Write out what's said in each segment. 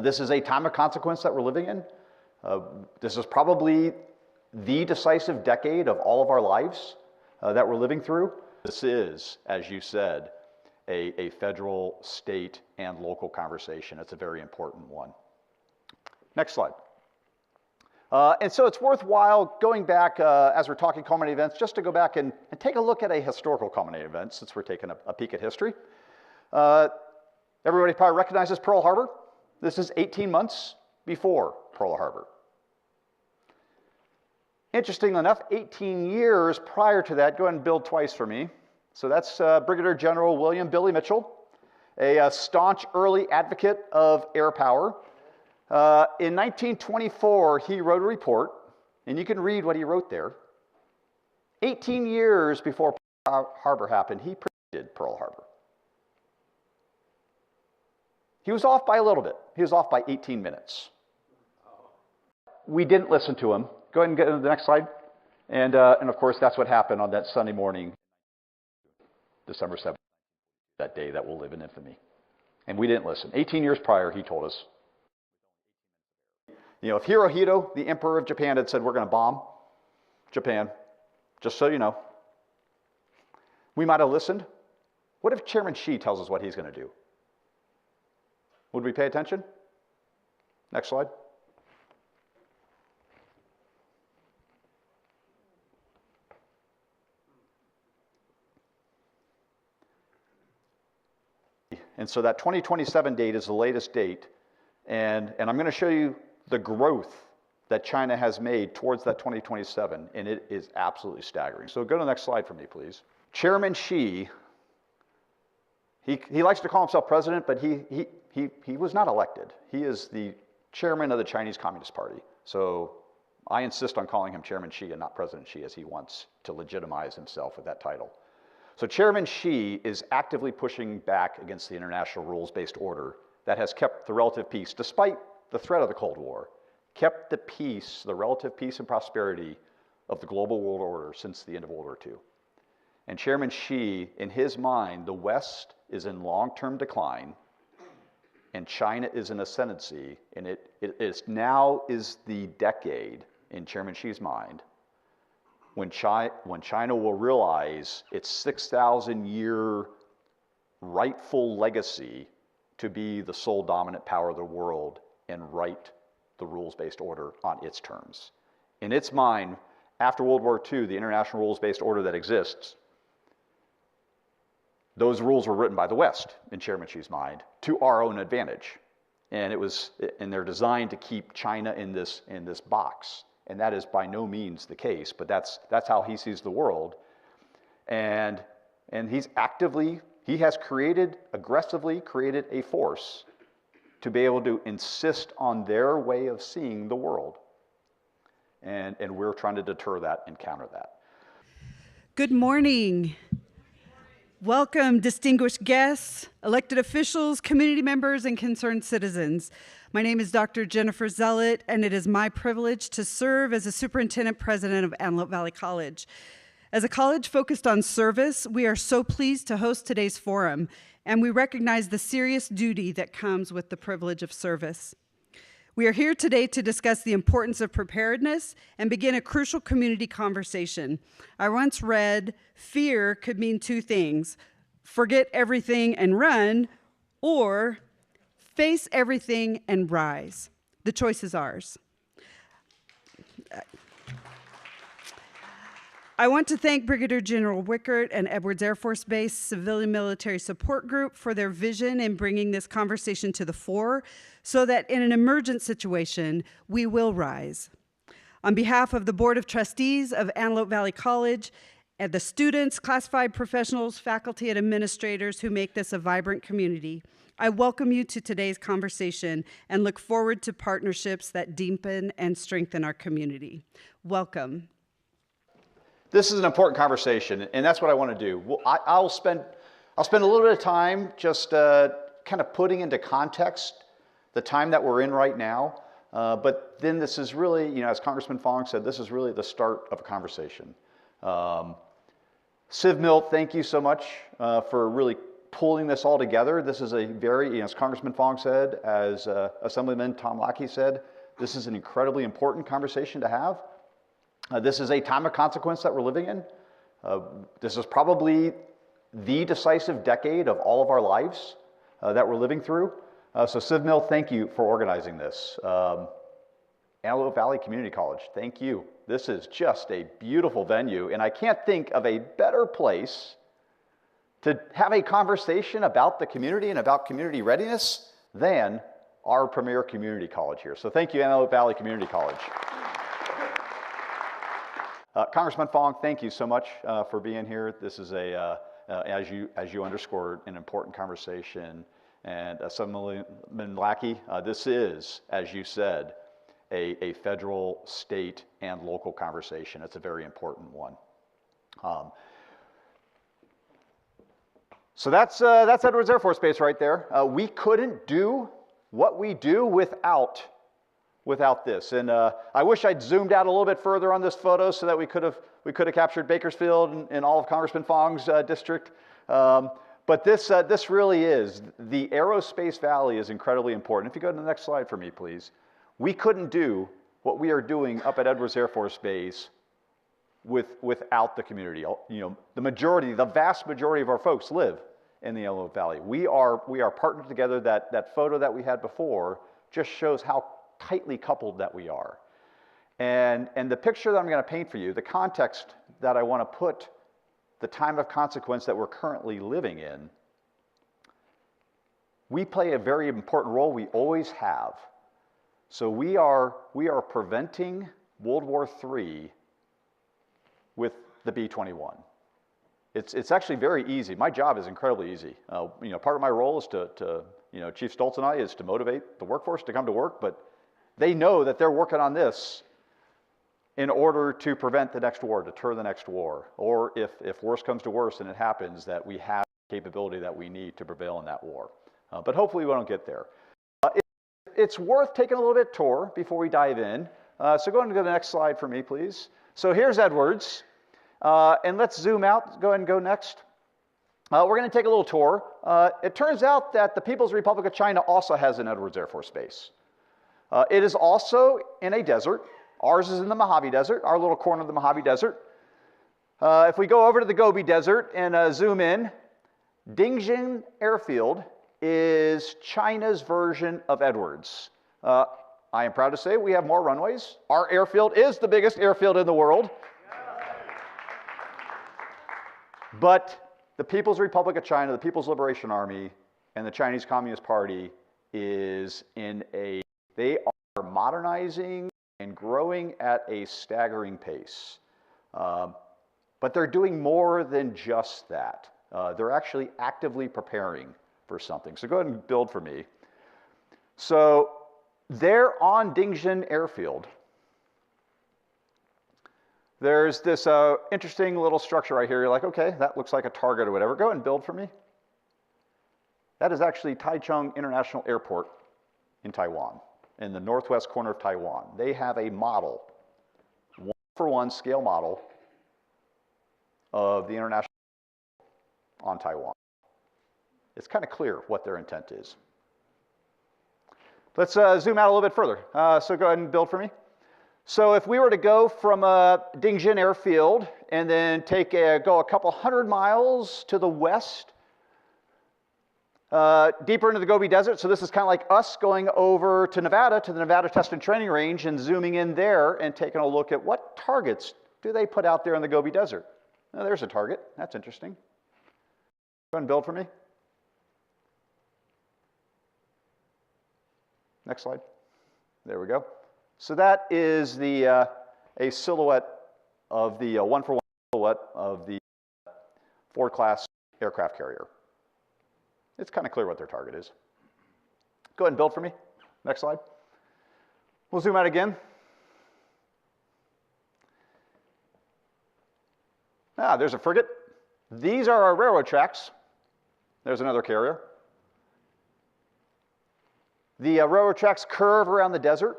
This is a time of consequence that we're living in. This is probably the decisive decade of all of our lives that we're living through. This is, as you said, a federal, state, and local conversation. It's a very important one. Next slide. And so it's worthwhile going back, as we're talking culminating events, just to go back and take a look at a historical culminating event, since we're taking a peek at history. Everybody probably recognizes Pearl Harbor. This is 18 months before Pearl Harbor. Interestingly enough, 18 years prior to that, go ahead and build twice for me. So that's Brigadier General William Billy Mitchell, a staunch early advocate of air power. In 1924, he wrote a report, and you can read what he wrote there. 18 years before Pearl Harbor happened, he predicted Pearl Harbor. He was off by a little bit. He was off by 18 minutes. We didn't listen to him. Go ahead and get to the next slide. And of course, that's what happened on that Sunday morning, December 7th, that day that will live in infamy. And we didn't listen. 18 years prior, he told us. You know, if Hirohito, the emperor of Japan, had said, we're going to bomb Japan, just so you know, we might have listened. What if Chairman Xi tells us what he's going to do? Would we pay attention? Next slide. And so that 2027 date is the latest date. And I'm going to show you the growth that China has made towards that 2027, and it is absolutely staggering. So go to the next slide for me, please. Chairman Xi, he likes to call himself president, but he was not elected. He is the chairman of the Chinese Communist Party. So I insist on calling him Chairman Xi and not President Xi, as he wants to legitimize himself with that title. So Chairman Xi is actively pushing back against the international rules-based order that has kept the relative peace, despite the threat of the Cold War, kept the peace, the relative peace and prosperity of the global world order since the end of World War II. And Chairman Xi, in his mind, the West is in long-term decline, and China is in ascendancy, and it is now is the decade, in Chairman Xi's mind, when China will realize its 6,000-year rightful legacy to be the sole dominant power of the world and write the rules-based order on its terms. In its mind, after World War II, the international rules-based order that exists, those rules were written by the West, in Chairman Xi's mind, to our own advantage. And they're designed to keep China in this box. And that is by no means the case, but that's how he sees the world. And he has aggressively created a force to be able to insist on their way of seeing the world. And we're trying to deter that and counter that. Good morning. Welcome, distinguished guests, elected officials, community members, and concerned citizens. My name is Dr. Jennifer Zellett, and it is my privilege to serve as the superintendent president of Antelope Valley College. As a college focused on service, we are so pleased to host today's forum, and we recognize the serious duty that comes with the privilege of service. We are here today to discuss the importance of preparedness and begin a crucial community conversation. I once read, fear could mean two things: forget everything and run, or face everything and rise. The choice is ours. I want to thank Brigadier General Wickert and Edwards Air Force Base Civilian Military Support Group for their vision in bringing this conversation to the fore so that in an emergent situation, we will rise. On behalf of the Board of Trustees of Antelope Valley College and the students, classified professionals, faculty, and administrators who make this a vibrant community, I welcome you to today's conversation and look forward to partnerships that deepen and strengthen our community. Welcome. This is an important conversation, and that's what I want to do. Well, I'll spend a little bit of time just kind of putting into context the time that we're in right now. But then this is really, as Congressman Fong said, this is really the start of a conversation. Civ Mill, thank you so much for really pulling this all together. This is a very, as Congressman Fong said, as Assemblyman Tom Lackey said, this is an incredibly important conversation to have. This is a time of consequence that we're living in. This is probably the decisive decade of all of our lives that we're living through. So CivMil, thank you for organizing this. Antelope Valley Community College, thank you. This is just a beautiful venue, and I can't think of a better place to have a conversation about the community and about community readiness than our premier community college here. So thank you, Antelope Valley Community College. Congressman Fong, thank you so much for being here. This is as you underscored, an important conversation. And Assemblyman Lackey, this is, as you said, a federal, state, and local conversation. It's a very important one. So that's Edwards Air Force Base right there. We couldn't do what we do without this. And I wish I'd zoomed out a little bit further on this photo so that we could have captured Bakersfield and all of Congressman Fong's district. But this really is, the Aerospace Valley is incredibly important. If you go to the next slide for me, please. We couldn't do what we are doing up at Edwards Air Force Base without the community. You know, the vast majority of our folks live in the Antelope Valley. We are partnered together. That photo that we had before just shows how tightly coupled that we are. And the picture that I'm going to paint for you, the context that I want to put the time of consequence that we're currently living in, we play a very important role. We always have. So we are preventing World War III with the B-21. It's actually very easy. My job is incredibly easy. You know, part of my role is Chief Stoltz and I is to motivate the workforce to come to work, but they know that they're working on this in order to prevent the next war, deter the next war, or if worse comes to worse and it happens, that we have the capability that we need to prevail in that war. But hopefully we don't get there. It's worth taking a little bit tour before we dive in. So go ahead and go to the next slide for me, please. So here's Edwards. And let's zoom out. Go ahead and go next. We're going to take a little tour. It turns out that the People's Republic of China also has an Edwards Air Force Base. It is also in a desert. Ours is in the Mojave Desert, our little corner of the Mojave Desert. If we go over to the Gobi Desert and zoom in, Dingjin Airfield is China's version of Edwards. I am proud to say we have more runways. Our airfield is the biggest airfield in the world. But the People's Republic of China, the People's Liberation Army, and the Chinese Communist Party they are modernizing and growing at a staggering pace. But they're doing more than just that. They're actually actively preparing for something. So go ahead and build for me. So there on Dingjin Airfield, there's this interesting little structure right here. You're like, okay, that looks like a target or whatever. Go ahead and build for me. That is actually Taichung International Airport in Taiwan, in the northwest corner of Taiwan. They have a model, one-for-one scale model of the international on Taiwan. It's kind of clear what their intent is. Let's zoom out a little bit further. So go ahead and build for me. So if we were to go from Dingjin Airfield and then go a couple hundred miles to the west, deeper into the Gobi Desert, so this is kind of like us going over to Nevada, to the Nevada Test and Training Range, and zooming in there and taking a look at what targets do they put out there in the Gobi Desert. Oh, there's a target. That's interesting. Go ahead and build for me. Next slide. There we go. So that is a silhouette of the one-for-one silhouette of the Ford-class aircraft carrier. It's kind of clear what their target is. Go ahead and build for me. Next slide. We'll zoom out again. There's a frigate. These are our railroad tracks. There's another carrier. The railroad tracks curve around the desert.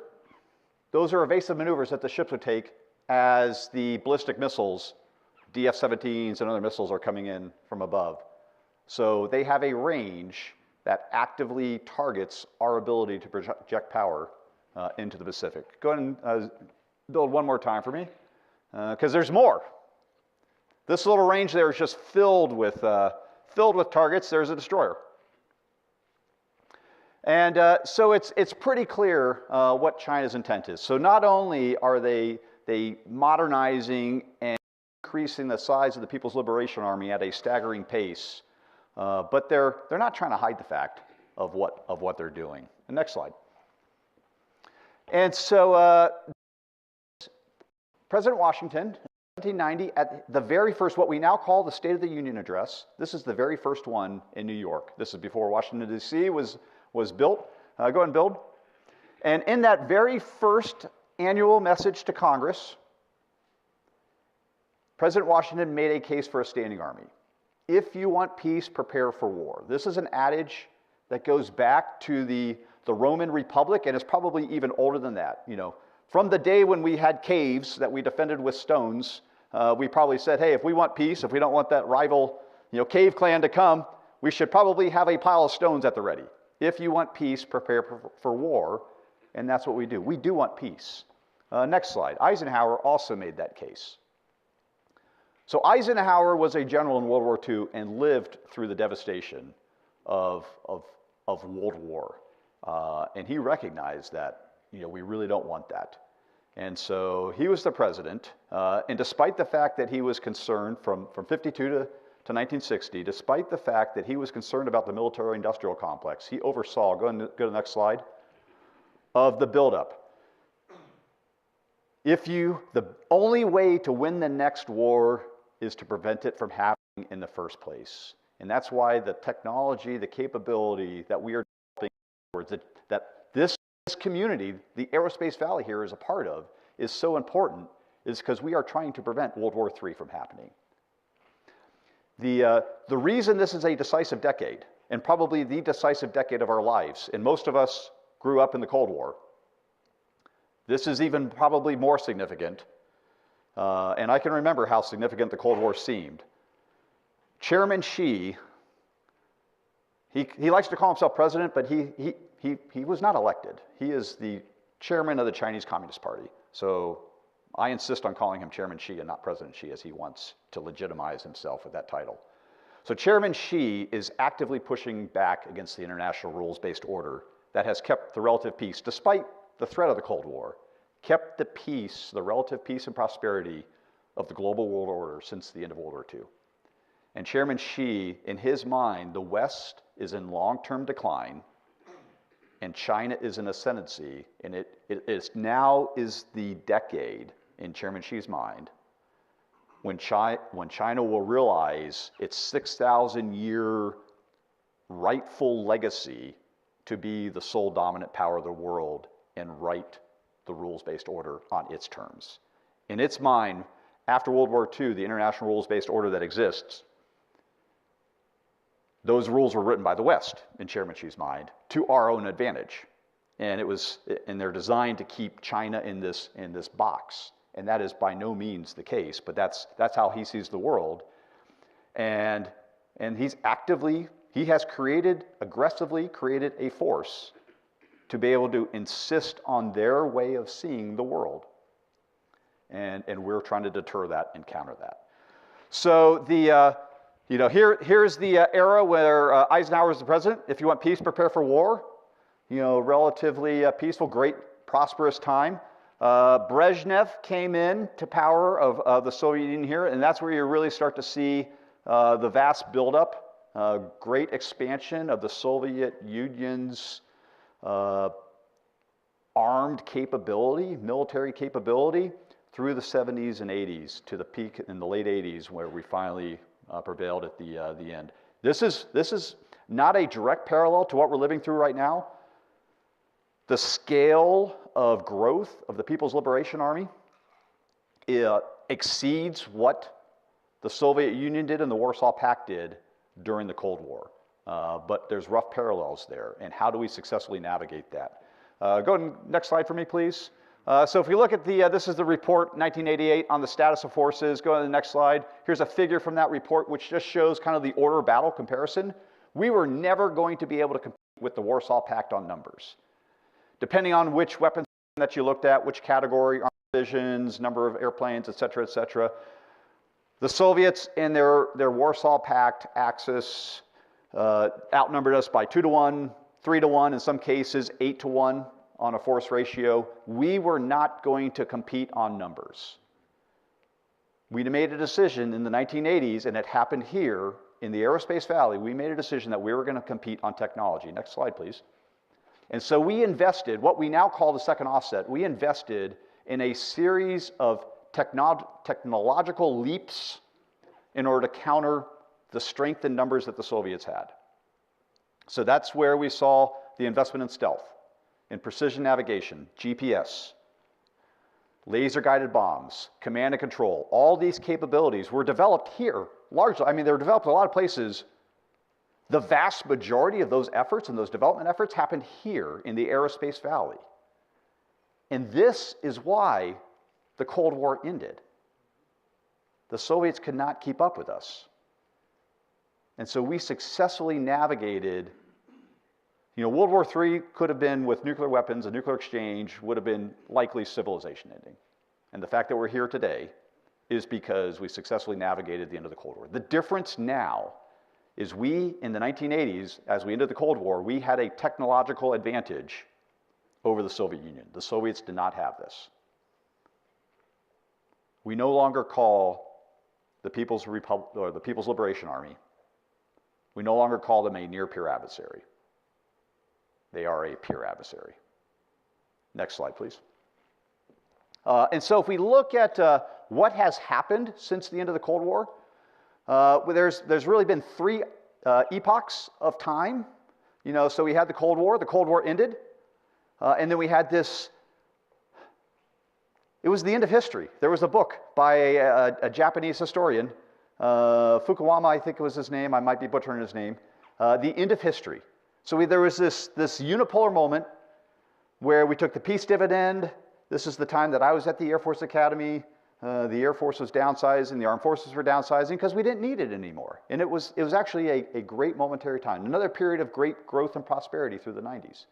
Those are evasive maneuvers that the ships would take as the ballistic missiles, DF-17s and other missiles are coming in from above. So they have a range that actively targets our ability to project power into the Pacific. Go ahead and build one more time for me, because there's more. This little range there is just filled with targets. There's a destroyer. And so it's pretty clear what China's intent is. So not only are they modernizing and increasing the size of the People's Liberation Army at a staggering pace, but they're not trying to hide the fact of what they're doing. The next slide. And so President Washington, 1790, at the very first, what we now call the State of the Union Address, this is the very first one in New York. This is before Washington, D.C. was built. Go ahead and build. And in that very first annual message to Congress, President Washington made a case for a standing army. If you want peace, prepare for war. This is an adage that goes back to the Roman Republic, and is probably even older than that. You know, from the day when we had caves that we defended with stones, we probably said, hey, if we want peace, if we don't want that rival, cave clan to come, we should probably have a pile of stones at the ready. If you want peace, prepare for war, and that's what we do. We do want peace. Next slide. Eisenhower also made that case. So Eisenhower was a general in World War II and lived through the devastation of World War. And he recognized that, we really don't want that. And so he was the president, and despite the fact that he was concerned from 52 to 1960, despite the fact that he was concerned about the military-industrial complex, he oversaw, go to the next slide, of the buildup. The only way to win the next war is to prevent it from happening in the first place. And that's why the technology, the capability that we are developing, that this community, the Aerospace Valley here is a part of, is so important, is because we are trying to prevent World War III from happening. The reason this is a decisive decade, and probably the decisive decade of our lives, and most of us grew up in the Cold War, this is even probably more significant, and I can remember how significant the Cold War seemed. Chairman Xi, he likes to call himself president, but he was not elected. He is the chairman of the Chinese Communist Party. So I insist on calling him Chairman Xi and not President Xi, as he wants to legitimize himself with that title. So Chairman Xi is actively pushing back against the international rules-based order that has kept the relative peace, despite the threat of the Cold War, kept the peace, the relative peace and prosperity of the global world order since the end of World War II. And Chairman Xi, in his mind, the West is in long-term decline, and China is in ascendancy, and it now is the decade, in Chairman Xi's mind, when China will realize its 6,000-year rightful legacy to be the sole dominant power of the world and write the rules-based order on its terms. In its mind, after World War II, the international rules-based order that exists, those rules were written by the West, in Chairman Xi's mind, to our own advantage. And they're designed to keep China in this box. And that is by no means the case, but that's how he sees the world. And he has aggressively created a force to be able to insist on their way of seeing the world. And we're trying to deter that and counter that. So here's the era where Eisenhower was the president. If you want peace, prepare for war. Relatively peaceful, great, prosperous time. Brezhnev came in to power of the Soviet Union here, and that's where you really start to see the vast buildup, great expansion of the Soviet Union's armed capability, military capability, through the 70s and 80s to the peak in the late 80s, where we finally prevailed at the end. This is not a direct parallel to what we're living through right now. The scale of growth of the People's Liberation Army exceeds what the Soviet Union did and the Warsaw Pact did during the Cold War. But there's rough parallels there, and how do we successfully navigate that? Go to the next slide for me, please. So if we look at this is the report 1988 on the status of forces. Go to the next slide. Here's a figure from that report which just shows kind of the order of battle comparison. We were never going to be able to compete with the Warsaw Pact on numbers. Depending on which weapons that you looked at, which category, armed divisions, number of airplanes, et cetera, the Soviets in their Warsaw Pact axis outnumbered us by 2-to-1, 3-to-1, in some cases 8-to-1 on a force ratio. We were not going to compete on numbers. We made a decision in the 1980s, and it happened here in the Aerospace Valley. We made a decision that we were going to compete on technology. Next slide, please. And so we invested, what we now call the second offset, we invested in a series of technological leaps in order to counter the strength in numbers that the Soviets had. So that's where we saw the investment in stealth, in precision navigation, GPS, laser-guided bombs, command and control. All these capabilities were developed here, largely. I mean, they were developed in a lot of places. The vast majority of those efforts and those development efforts happened here in the Aerospace Valley. And this is why the Cold War ended. The Soviets could not keep up with us. And so we successfully navigated. World War III could have been, with nuclear weapons, a nuclear exchange would have been likely civilization ending. And the fact that we're here today is because we successfully navigated the end of the Cold War. The difference now is we, in the 1980s, as we ended the Cold War, we had a technological advantage over the Soviet Union. The Soviets did not have this. We no longer call the People's Liberation Army, we no longer call them a near-peer adversary. They are a peer adversary. Next slide, please. And so if we look at what has happened since the end of the Cold War, there's really been three epochs of time. So we had the Cold War ended, and then we had this, it was the end of history. There was a book by a Japanese historian, Fukuwama, I think it was his name, I might be butchering his name, The End of History. So there was this unipolar moment where we took the peace dividend. This is the time that I was at the Air Force Academy. The Air Force was downsizing, the Armed Forces were downsizing because we didn't need it anymore. And it was actually a great momentary time, another period of great growth and prosperity through the 90s.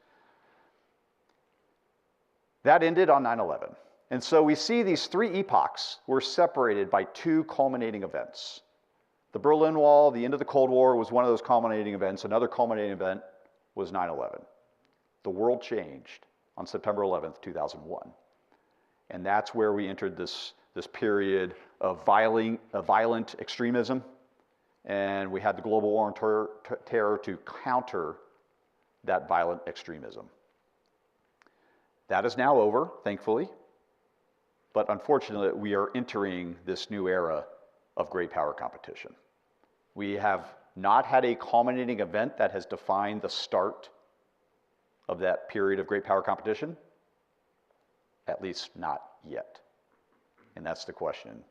That ended on 9/11. And so we see these three epochs were separated by two culminating events. The Berlin Wall, the end of the Cold War, was one of those culminating events. Another culminating event was 9/11. The world changed on September 11th, 2001. And that's where we entered this period of violent extremism. And we had the global war on terror to counter that violent extremism. That is now over, thankfully. But unfortunately, we are entering this new era of great power competition. We have not had a culminating event that has defined the start of that period of great power competition, at least not yet. And that's the question,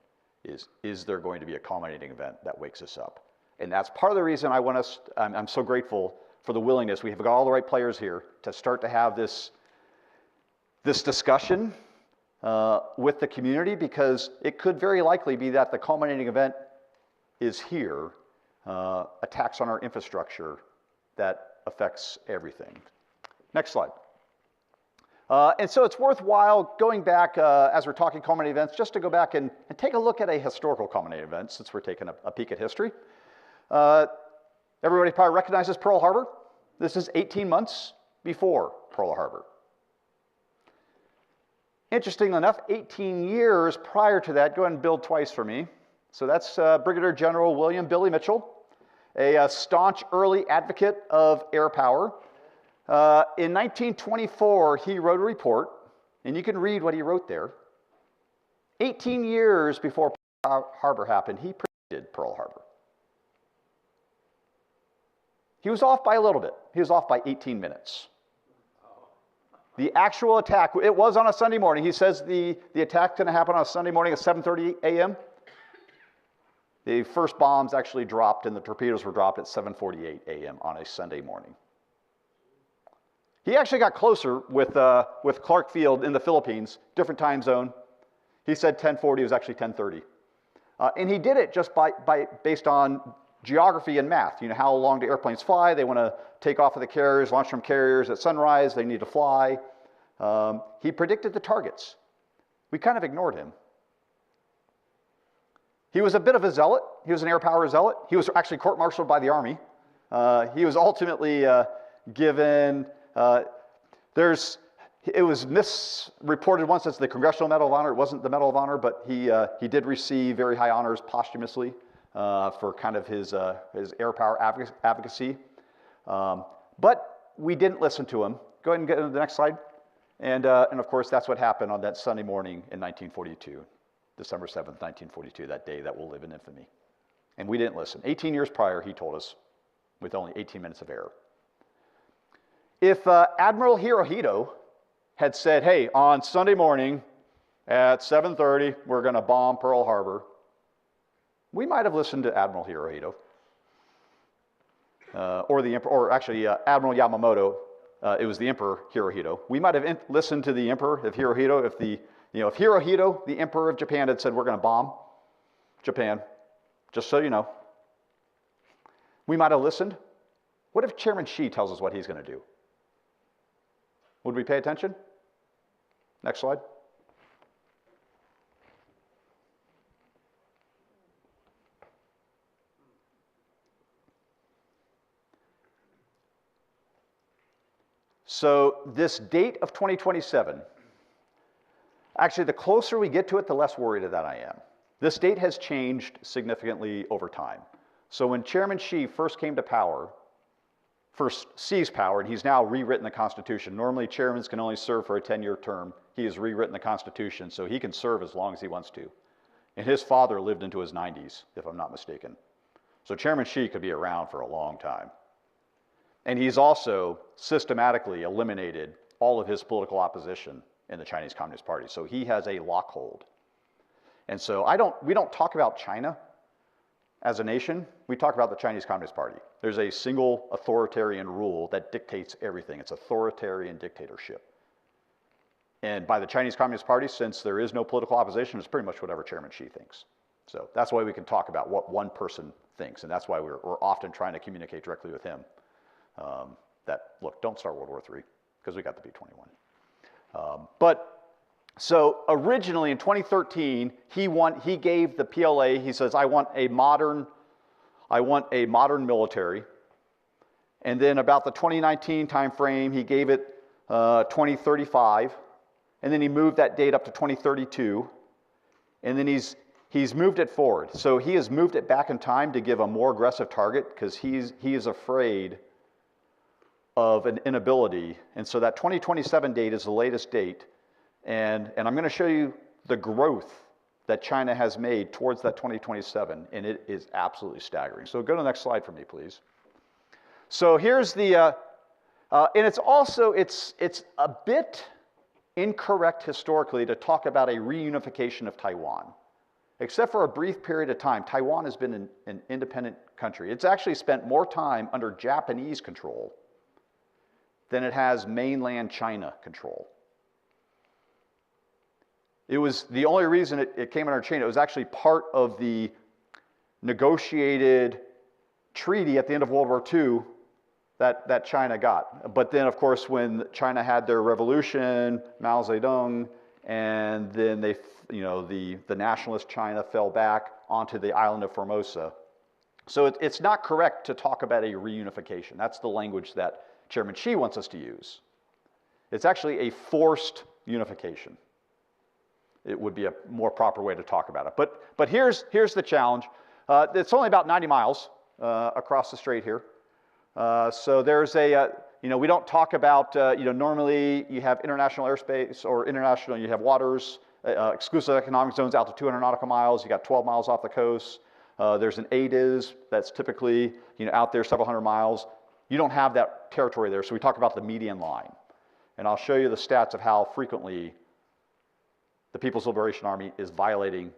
is there going to be a culminating event that wakes us up? And that's part of the reason I'm so grateful for the willingness. We have got all the right players here to start to have this discussion with the community, because it could very likely be that the culminating event is here, attacks on our infrastructure that affects everything. Next slide. And so it's worthwhile going back, as we're talking culminating events, just to go back and take a look at a historical culminating event, since we're taking a peek at history. Everybody probably recognizes Pearl Harbor. This is 18 months before Pearl Harbor. Interestingly enough, 18 years prior to that, go ahead and build twice for me. So that's Brigadier General William Billy Mitchell, a staunch early advocate of air power. In 1924, he wrote a report, and you can read what he wrote there. 18 years before Pearl Harbor happened, he predicted Pearl Harbor. He was off by a little bit. He was off by 18 minutes. The actual attack, it was on a Sunday morning. He says the attack's going to happen on a Sunday morning at 7:30 a.m. The first bombs actually dropped, and the torpedoes were dropped at 7:48 a.m. on a Sunday morning. He actually got closer with Clark Field in the Philippines, different time zone. He said 10:40, it was actually 10:30. And he did it just based on geography and math. You know, how long do airplanes fly? They want to take off of the carriers, launch from carriers at sunrise, they need to fly. He predicted the targets. We kind of ignored him. He was a bit of a zealot. He was an air power zealot. He was actually court-martialed by the Army. He was ultimately given, it was misreported once as the Congressional Medal of Honor. It wasn't the Medal of Honor, but he did receive very high honors posthumously for kind of his air power advocacy. But we didn't listen to him. Go ahead and get to the next slide. And of course, that's what happened on that Sunday morning in 1942, December 7th, 1942, that day that will live in infamy. And we didn't listen. 18 years prior, he told us, with only 18 minutes of error. If Admiral Hirohito had said, hey, on Sunday morning at 7:30, we're going to bomb Pearl Harbor, we might have listened to Admiral Hirohito. Or actually Admiral Yamamoto. It was the Emperor Hirohito. We might have listened to the Emperor of Hirohito if Hirohito, the Emperor of Japan, had said, we're going to bomb Japan, just so you know. We might have listened. What if Chairman Xi tells us what he's going to do? Would we pay attention? Next slide. So this date of 2027, actually the closer we get to it, the less worried that I am. This date has changed significantly over time. So when Chairman Xi first came to power, first seized power, and he's now rewritten the Constitution. Normally chairmen can only serve for a 10-year term. He has rewritten the Constitution so he can serve as long as he wants to. And his father lived into his 90s, if I'm not mistaken. So Chairman Xi could be around for a long time. And he's also systematically eliminated all of his political opposition in the Chinese Communist Party. So he has a lockhold. And so we don't talk about China as a nation. We talk about the Chinese Communist Party. There's a single authoritarian rule that dictates everything. It's authoritarian dictatorship. And by the Chinese Communist Party, since there is no political opposition, it's pretty much whatever Chairman Xi thinks. So that's why we can talk about what one person thinks. And that's why we're often trying to communicate directly with him. Look, don't start World War III, because we got the B-21. So originally in 2013, he gave the PLA, he says, I want a modern military. And then about the 2019 timeframe, he gave it 2035. And then he moved that date up to 2032. And then he's moved it forward. So he has moved it back in time to give a more aggressive target because he is afraid of an inability. And so that 2027 date is the latest date. And I'm going to show you the growth that China has made towards that 2027, and it is absolutely staggering. So go to the next slide for me, please. So here's the, and it's a bit incorrect historically to talk about a reunification of Taiwan. Except for a brief period of time, Taiwan has been an independent country. It's actually spent more time under Japanese control than it has mainland China control. It was the only reason it came under China. It was actually part of the negotiated treaty at the end of World War II that China got. But then, of course, when China had their revolution, Mao Zedong, and then the nationalist China fell back onto the island of Formosa. So it's not correct to talk about a reunification. That's the language that Chairman Xi wants us to use. It's actually a forced unification. It would be a more proper way to talk about it. But here's the challenge. It's only about 90 miles across the strait here. So there's we don't talk about, normally you have international airspace or you have waters, exclusive economic zones out to 200 nautical miles. You got 12 miles off the coast. There's an ADIZ that's typically, out there several hundred miles. You don't have that territory there. So we talk about the median line. And I'll show you the stats of how frequently the People's Liberation Army is violating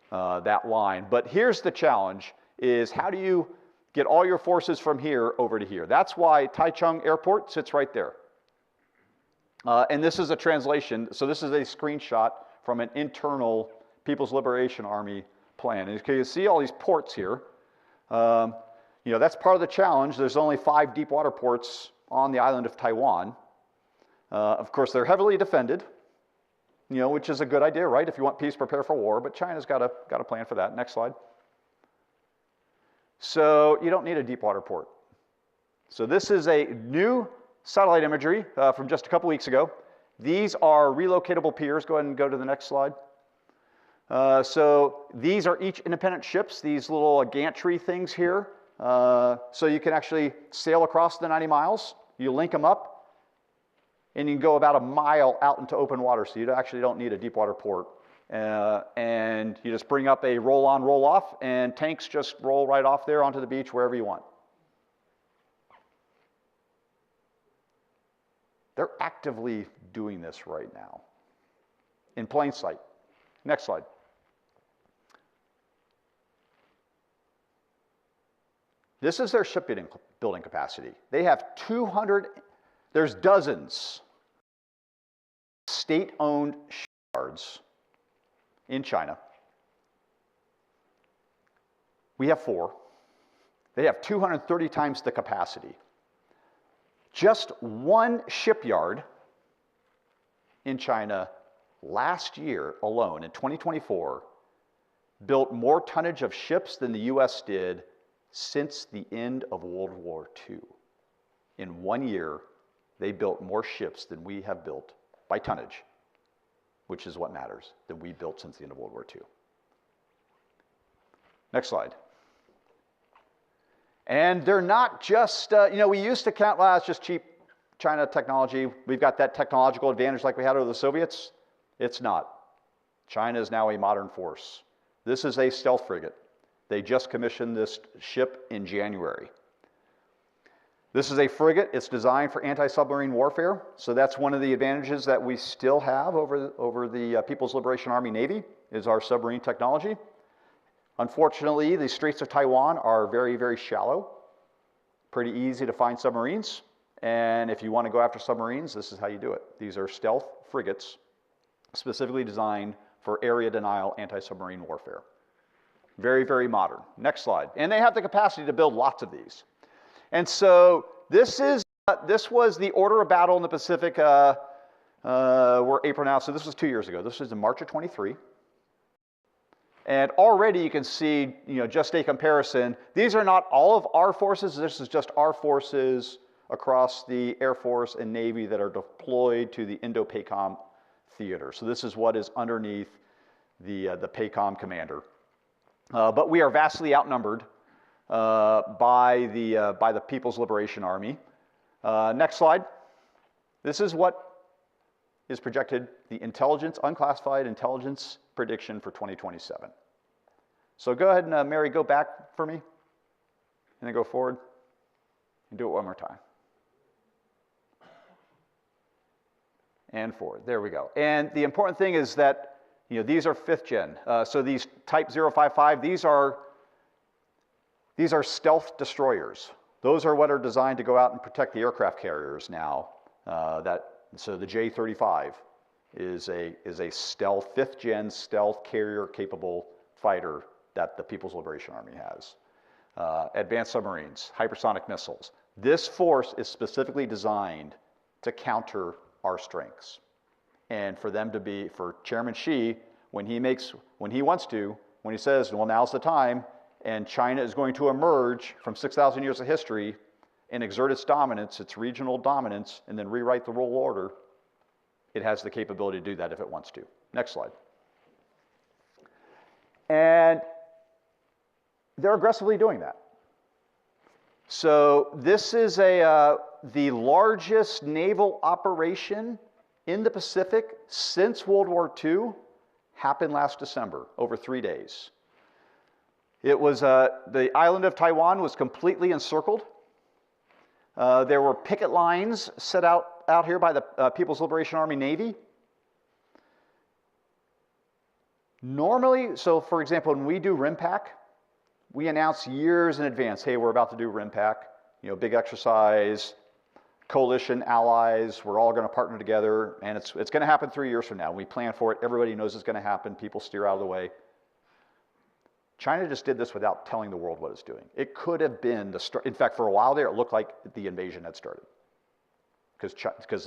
that line. But here's the challenge, is how do you get all your forces from here over to here? That's why Taichung Airport sits right there. And this is a translation. So this is a screenshot from an internal People's Liberation Army plan. And you can see all these ports here. That's part of the challenge. There's only 5 deep water ports on the island of Taiwan. Of course, they're heavily defended, which is a good idea, right? If you want peace, prepare for war. But China's got a plan for that. Next slide. So you don't need a deep water port. So this is a new satellite imagery from just a couple weeks ago. These are relocatable piers. Go ahead and go to the next slide. So these are each independent ships, these little gantry things here. So you can actually sail across the 90 miles. You link them up, and you can go about a mile out into open water. So you actually don't need a deep water port. And you just bring up a roll-on, roll-off, and tanks just roll right off there onto the beach wherever you want. They're actively doing this right now in plain sight. Next slide. This is their shipbuilding capacity. They have 200, there's dozens state-owned shipyards in China. We have 4. They have 230 times the capacity. Just one shipyard in China last year alone, in 2024, built more tonnage of ships than the US did since the end of World War II. In 1 year, they built more ships than we have built by tonnage, which is what matters, than we built since the end of World War II. Next slide. And they're not just, we used to count, it's just cheap China technology. We've got that technological advantage like we had over the Soviets. It's not. China is now a modern force. This is a stealth frigate. They just commissioned this ship in January. This is a frigate. It's designed for anti-submarine warfare. So that's one of the advantages that we still have over the People's Liberation Army Navy, is our submarine technology. Unfortunately, the Straits of Taiwan are very, very shallow. Pretty easy to find submarines. And if you want to go after submarines, this is how you do it. These are stealth frigates specifically designed for area denial anti-submarine warfare. Very, very modern. Next slide. And they have the capacity to build lots of these. And so this was the order of battle in the Pacific. We're April now, so this was 2 years ago. This was in March of 23. And already you can see, just a comparison. These are not all of our forces. This is just our forces across the Air Force and Navy that are deployed to the Indo-PACOM theater. So this is what is underneath the PACOM commander. But we are vastly outnumbered by the People's Liberation Army. Next slide. This is what is projected, the intelligence, unclassified intelligence prediction for 2027. So go ahead and, Mary, go back for me, and then go forward, and do it one more time. And forward, there we go. And the important thing is that, these are 5th gen. So these Type 055, these are stealth destroyers. Those are what are designed to go out and protect the aircraft carriers now. So the J-35 is a stealth, 5th gen stealth carrier capable fighter that the People's Liberation Army has. Advanced submarines, hypersonic missiles. This force is specifically designed to counter our strengths. And for them to be, for Chairman Xi, when he says, well, now's the time, and China is going to emerge from 6,000 years of history and exert its dominance, its regional dominance, and then rewrite the world order, it has the capability to do that if it wants to. Next slide. And they're aggressively doing that. So this is the largest naval operation in the Pacific since World War II, happened last December, over 3 days. It was, the island of Taiwan was completely encircled. There were picket lines set out here by the People's Liberation Army Navy. Normally, so for example, when we do RIMPAC, we announce years in advance, hey, we're about to do RIMPAC, big exercise, coalition allies. We're all going to partner together, and it's going to happen 3 years from now. We plan for it. Everybody knows it's going to happen. People steer out of the way. China just did this without telling the world what it's doing. It could have been the start. In fact, for a while there, it looked like the invasion had started because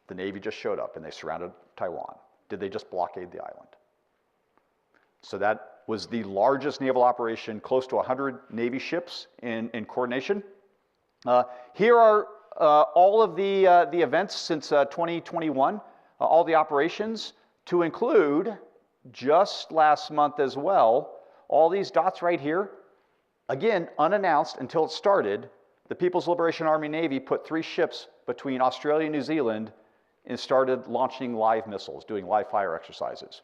the Navy just showed up and they surrounded Taiwan. Did they just blockade the island? So that was the largest naval operation, close to 100 Navy ships in coordination. Here are all of the events since 2021, all the operations, to include just last month as well, all these dots right here. Again, unannounced until it started, the People's Liberation Army Navy put 3 ships between Australia and New Zealand and started launching live missiles, doing live fire exercises.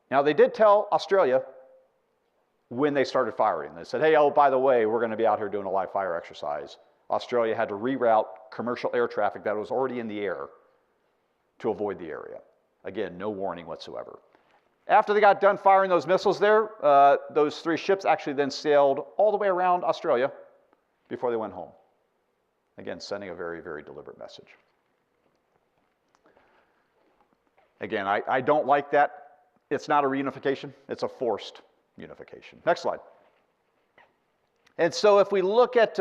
Now, they did tell Australia when they started firing. They said, hey, oh, by the way, we're going to be out here doing a live fire exercise. Australia had to reroute commercial air traffic that was already in the air to avoid the area. Again, no warning whatsoever. After they got done firing those missiles there, those 3 ships actually then sailed all the way around Australia before they went home. Again, sending a very, very deliberate message. Again, I don't like that. It's not a reunification, it's a forced unification. Next slide. And so if we look at,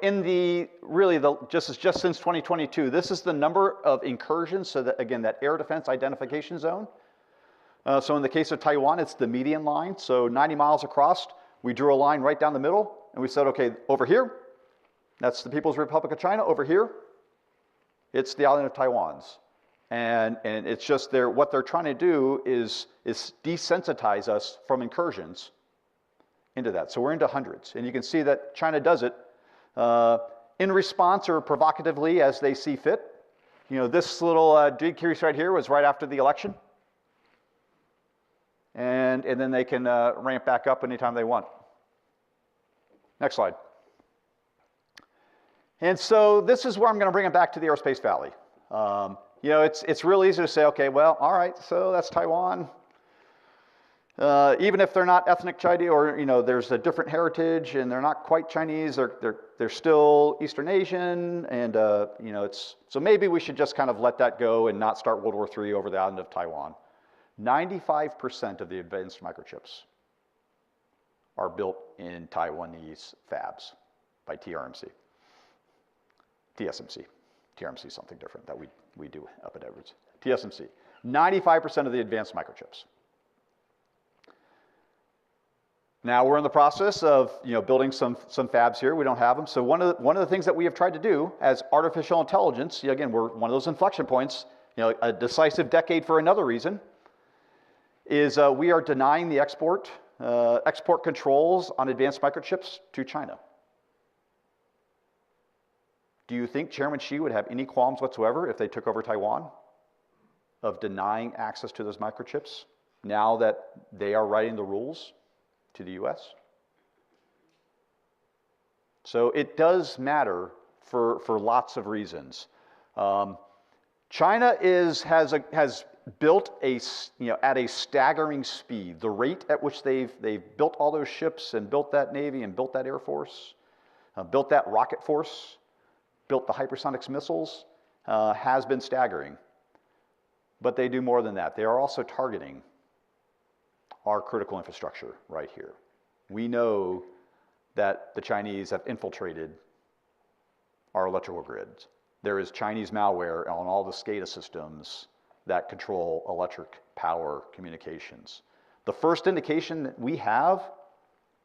in the, really, just since 2022, this is the number of incursions, so that, again, that air defense identification zone. So in the case of Taiwan, it's the median line, so 90 miles across. We drew a line right down the middle, and we said, okay, over here, that's the People's Republic of China. Over here, it's the island of Taiwan's. And it's just what they're trying to do is desensitize us from incursions into that. So we're into hundreds. And you can see that China does it in response or provocatively as they see fit. This little decrease right here was right after the election. And then they can ramp back up anytime they want. Next slide. And so this is where I'm going to bring it back to the Aerospace Valley. It's real easy to say, okay, well, all right, so that's Taiwan. Even if they're not ethnic Chinese, or there's a different heritage, and they're not quite Chinese, they're still Eastern Asian, and so maybe we should just kind of let that go and not start World War III over the island of Taiwan. 95% of the advanced microchips are built in Taiwanese fabs by TSMC. TSMC is something different that we do up at Edwards. TSMC. 95% of the advanced microchips. Now we're in the process of building some fabs here. We don't have them. So one of the things that we have tried to do as artificial intelligence, again, we're one of those inflection points, a decisive decade for another reason, is we are denying the export controls on advanced microchips to China. Do you think Chairman Xi would have any qualms whatsoever if they took over Taiwan of denying access to those microchips now that they are writing the rules to the US? So it does matter for lots of reasons. China has built at a staggering speed. The rate at which they've built all those ships and built that Navy and built that Air Force, built that rocket force, built the hypersonics missiles, has been staggering. But they do more than that. They are also targeting our critical infrastructure right here. We know that the Chinese have infiltrated our electrical grids. There is Chinese malware on all the SCADA systems that control electric power communications. The first indication that we have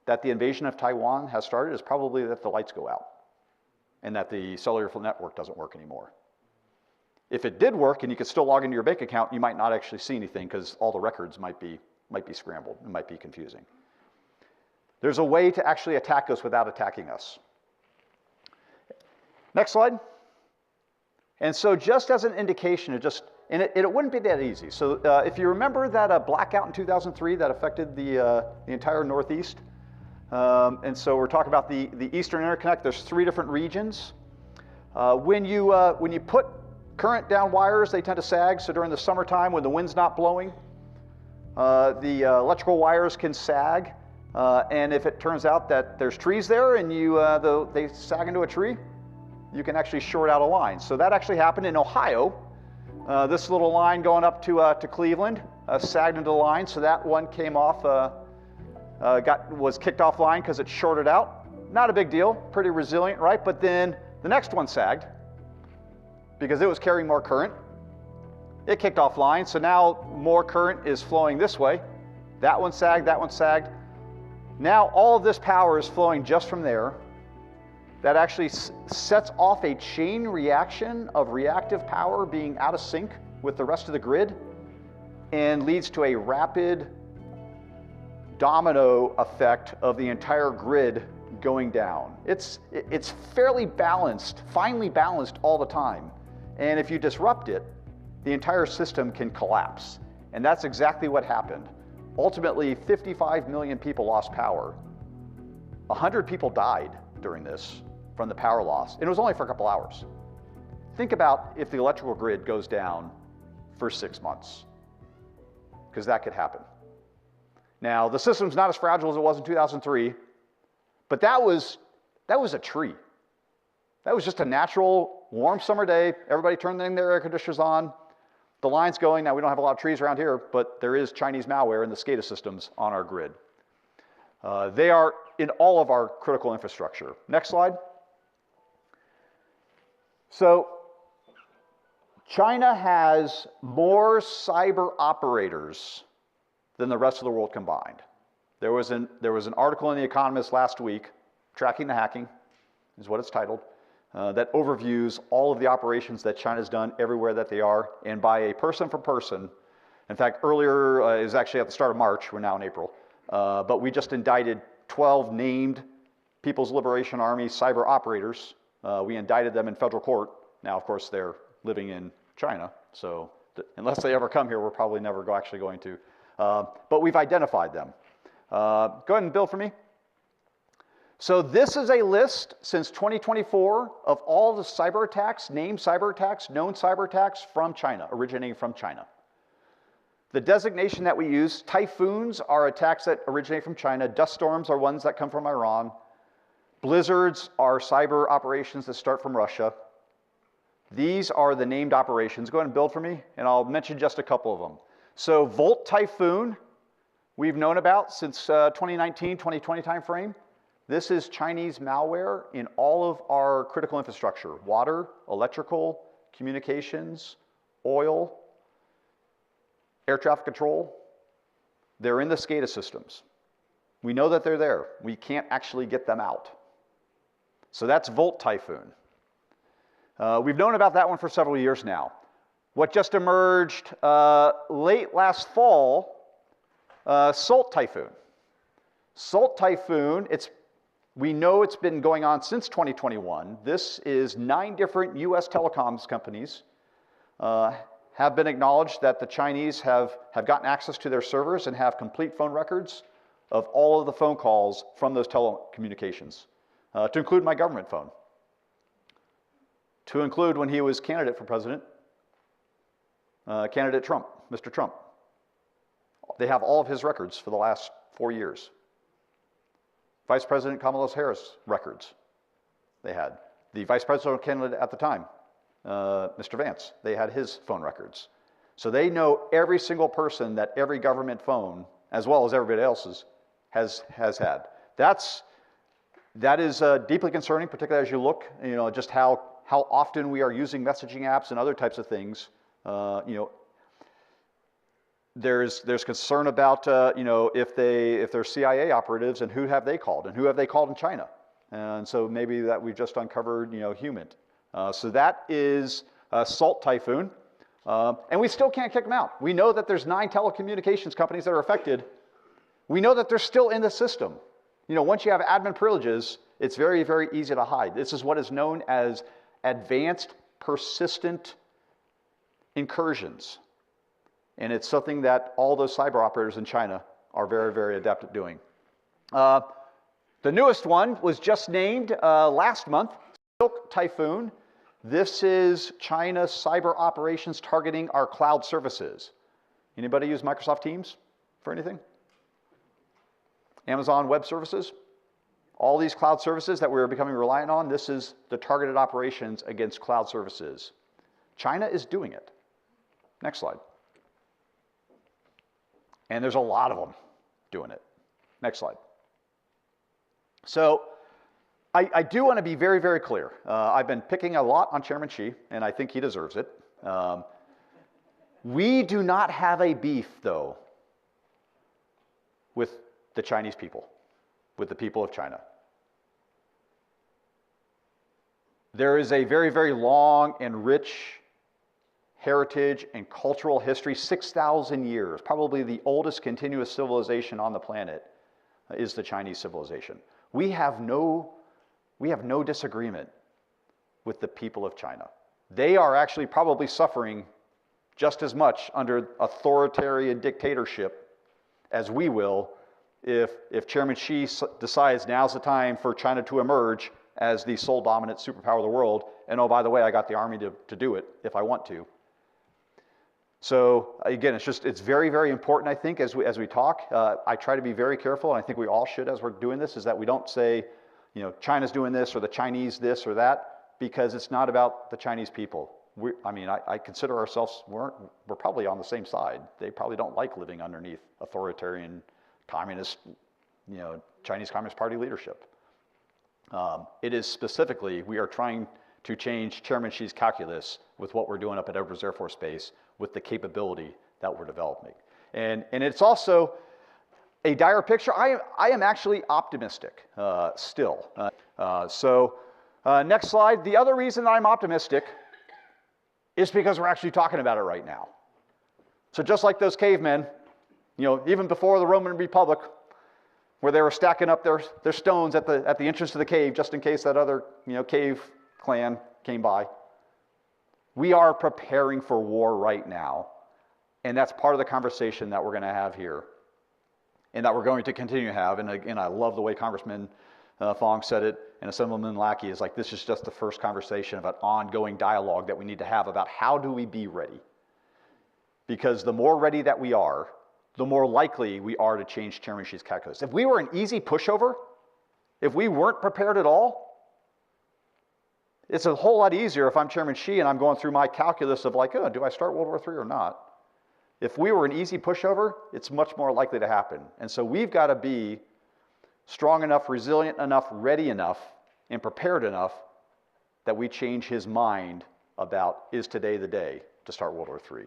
that the invasion of Taiwan has started is probably that the lights go out and that the cellular network doesn't work anymore. If it did work and you could still log into your bank account, you might not actually see anything because all the records might be scrambled. It might be confusing. There's a way to actually attack us without attacking us. Next slide. And so just as an indication, it wouldn't be that easy. So if you remember that blackout in 2003 that affected the entire Northeast, and so we're talking about the Eastern Interconnect. There's 3 different regions. When you put current down wires, they tend to sag. So during the summertime, when the wind's not blowing, the electrical wires can sag. And if it turns out that there's trees there and they sag into a tree, you can actually short out a line. So that actually happened in Ohio. This little line going up to Cleveland sagged into the line, so that one came off, was kicked offline because it shorted out. Not a big deal, pretty resilient, right? But then the next one sagged because it was carrying more current. It kicked offline, so now more current is flowing this way. That one sagged, that one sagged. Now all of this power is flowing just from there. That actually sets off a chain reaction of reactive power being out of sync with the rest of the grid and leads to a rapid domino effect of the entire grid going down. It's fairly balanced, finely balanced all the time. And if you disrupt it, the entire system can collapse. And that's exactly what happened. Ultimately, 55 million people lost power. 100 people died during this from the power loss, and it was only for a couple hours. Think about if the electrical grid goes down for 6 months, because that could happen. Now, the system's not as fragile as it was in 2003, but that was a tree. That was just a natural, warm summer day. Everybody turned their air conditioners on. The line's going. Now, we don't have a lot of trees around here, but there is Chinese malware in the SCADA systems on our grid. They are in all of our critical infrastructure. Next slide. So, China has more cyber operators than the rest of the world combined. There was an article in The Economist last week, Tracking the Hacking, is what it's titled, that overviews all of the operations that China's done everywhere that they are, and by a person for person. In fact, earlier, it was actually at the start of March, we're now in April, but we just indicted 12 named People's Liberation Army cyber operators. We indicted them in federal court. Now, of course, they're living in China, so unless they ever come here, we're probably never actually going to. But we've identified them. Go ahead and build for me. So this is a list since 2024 of all the cyber attacks, named cyber attacks, known cyber attacks from China, originating from China. The designation that we use, typhoons are attacks that originate from China. Dust storms are ones that come from Iran. Blizzards are cyber operations that start from Russia. These are the named operations. Go ahead and build for me, and I'll mention just a couple of them. So Volt Typhoon, we've known about since 2019, 2020 timeframe. This is Chinese malware in all of our critical infrastructure: water, electrical, communications, oil, air traffic control. They're in the SCADA systems. We know that they're there. We can't actually get them out. So that's Volt Typhoon. We've known about that one for several years now. What just emerged late last fall, Salt Typhoon. Salt Typhoon, we know it's been going on since 2021. This is 9 different US telecoms companies have been acknowledged that the Chinese have gotten access to their servers and have complete phone records of all of the phone calls from those telecommunications, to include my government phone, to include when he was candidate for president, candidate Trump, Mr. Trump. They have all of his records for the last 4 years. Vice President Kamala Harris records they had. The vice presidential candidate at the time, Mr. Vance, they had his phone records. So they know every single person that every government phone, as well as everybody else's, has had. That is deeply concerning, particularly as you look, just how often we are using messaging apps and other types of things. There's concern about if they're CIA operatives, and who have they called, and who have they called in China, and so maybe that we've just uncovered Human. So that is Salt Typhoon, and we still can't kick them out. We know that there's 9 telecommunications companies that are affected. We know that they're still in the system. Once you have admin privileges, it's very, very easy to hide. This is what is known as advanced persistent incursions. And it's something that all those cyber operators in China are very, very adept at doing. The newest one was just named last month, Silk Typhoon. This is China's cyber operations targeting our cloud services. Anybody use Microsoft Teams for anything? Amazon Web Services? All these cloud services that we're becoming reliant on, this is the targeted operations against cloud services. China is doing it. Next slide. And there's a lot of them doing it. Next slide. So I do want to be very, very clear. I've been picking a lot on Chairman Xi, and I think he deserves it. We do not have a beef, though, with the Chinese people, with the people of China. There is a very, very long and rich heritage and cultural history, 6,000 years, probably the oldest continuous civilization on the planet is the Chinese civilization. We have no disagreement with the people of China. They are actually probably suffering just as much under authoritarian dictatorship as we will if Chairman Xi decides now's the time for China to emerge as the sole dominant superpower of the world, and oh, by the way, I got the army to do it if I want to. So again, it's very, very important, I think, as we talk. I try to be very careful, and I think we all should as we're doing this, is that we don't say, you know, China's doing this or the Chinese this or that, because it's not about the Chinese people. I consider ourselves, we're probably on the same side. They probably don't like living underneath authoritarian, communist, you know, Chinese Communist Party leadership. It is specifically, we are trying to change Chairman Xi's calculus with what we're doing up at Edwards Air Force Base with the capability that we're developing. And it's also a dire picture. I am actually optimistic still. Next slide. The other reason that I'm optimistic is because we're actually talking about it right now. So just like those cavemen, you know, even before the Roman Republic, where they were stacking up their stones at the entrance to the cave just in case that other, you know, cave clan came by. We are preparing for war right now, and that's part of the conversation that we're going to have here, and that we're going to continue to have. And again, I love the way Congressman Fong said it, and Assemblyman Lackey is like, this is just the first conversation of an ongoing dialogue that we need to have about how do we be ready. Because the more ready that we are, the more likely we are to change Chairman Xi's calculus. If we were an easy pushover, if we weren't prepared at all, it's a whole lot easier if I'm Chairman Xi and I'm going through my calculus of like, oh, do I start World War III or not? If we were an easy pushover, it's much more likely to happen. And so we've got to be strong enough, resilient enough, ready enough, and prepared enough that we change his mind about, is today the day to start World War III?